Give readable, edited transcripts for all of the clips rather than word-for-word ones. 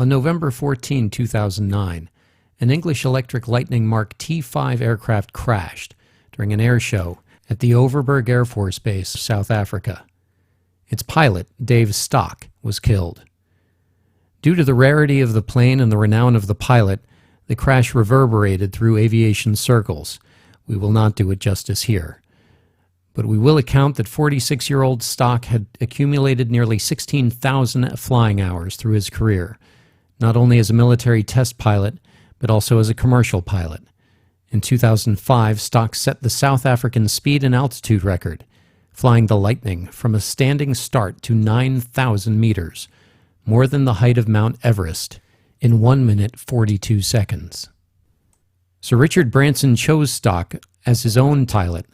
On November 14, 2009, an English Electric Lightning Mark T-5 aircraft crashed during an air show at the Overberg Air Force Base, South Africa. Its pilot, Dave Stock, was killed. Due to the rarity of the plane and the renown of the pilot, the crash reverberated through aviation circles. We will not do it justice here. But we will account that 46-year-old Stock had accumulated nearly 16,000 flying hours through his career, not only as a military test pilot, but also as a commercial pilot. In 2005, Stock set the South African speed and altitude record, flying the Lightning from a standing start to 9,000 meters, more than the height of Mount Everest, in 1 minute 42 seconds. Sir Richard Branson chose Stock as his own pilot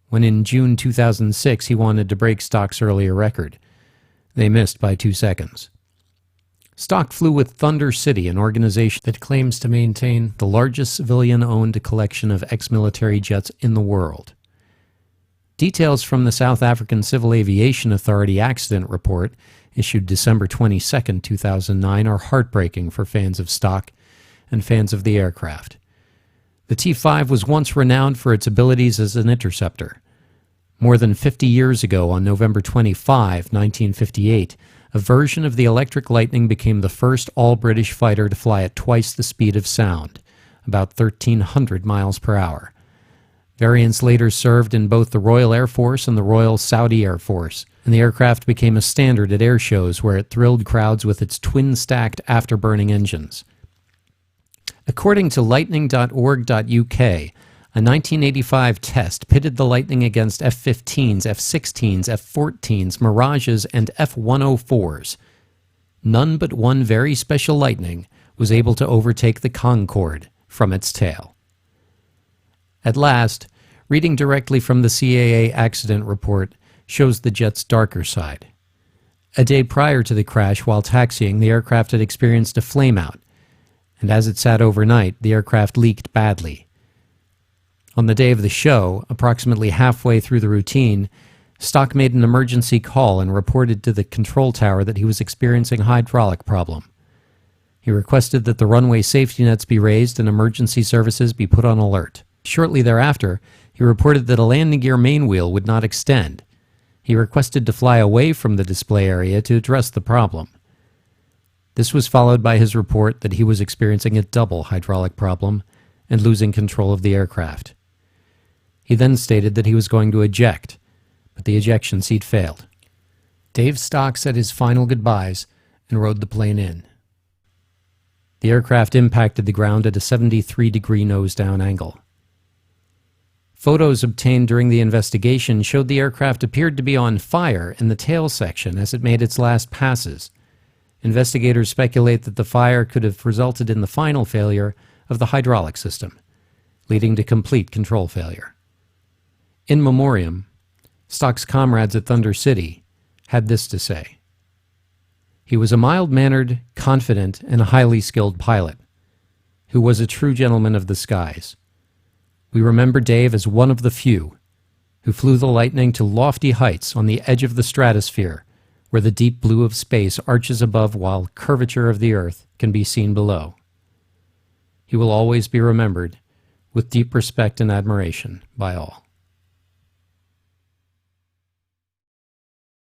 when in June 2006 he wanted to break Stock's earlier record. They missed by 2 seconds. Stock flew with Thunder City, an organization that claims to maintain the largest civilian-owned collection of ex-military jets in the world. Details from the South African Civil Aviation Authority accident report, issued December 22, 2009, are heartbreaking for fans of Stock and fans of the aircraft. The T-5 was once renowned for its abilities as an interceptor. More than 50 years ago, on November 25, 1958, a version of the Electric Lightning became the first all-British fighter to fly at twice the speed of sound, about 1,300 miles per hour. Variants later served in both the Royal Air Force and the Royal Saudi Air Force, and the aircraft became a standard at air shows where it thrilled crowds with its twin-stacked afterburning engines. According to lightning.org.uk, a 1985 test pitted the Lightning against F-15s, F-16s, F-14s, Mirages, and F-104s. None but one very special Lightning was able to overtake the Concorde from its tail. At last, reading directly from the CAA accident report shows the jet's darker side. A day prior to the crash, while taxiing, the aircraft had experienced a flameout, and as it sat overnight, the aircraft leaked badly. On the day of the show, approximately halfway through the routine, Stock made an emergency call and reported to the control tower that he was experiencing a hydraulic problem. He requested that the runway safety nets be raised and emergency services be put on alert. Shortly thereafter, he reported that a landing gear main wheel would not extend. He requested to fly away from the display area to address the problem. This was followed by his report that he was experiencing a double hydraulic problem and losing control of the aircraft. He then stated that he was going to eject, but the ejection seat failed. Dave Stock said his final goodbyes and rode the plane in. The aircraft impacted the ground at a 73-degree nose-down angle. Photos obtained during the investigation showed the aircraft appeared to be on fire in the tail section as it made its last passes. Investigators speculate that the fire could have resulted in the final failure of the hydraulic system, leading to complete control failure. In memoriam, Stock's comrades at Thunder City had this to say: "He was a mild-mannered, confident, and highly skilled pilot, who was a true gentleman of the skies. We remember Dave as one of the few who flew the Lightning to lofty heights on the edge of the stratosphere, where the deep blue of space arches above while curvature of the earth can be seen below. He will always be remembered with deep respect and admiration by all."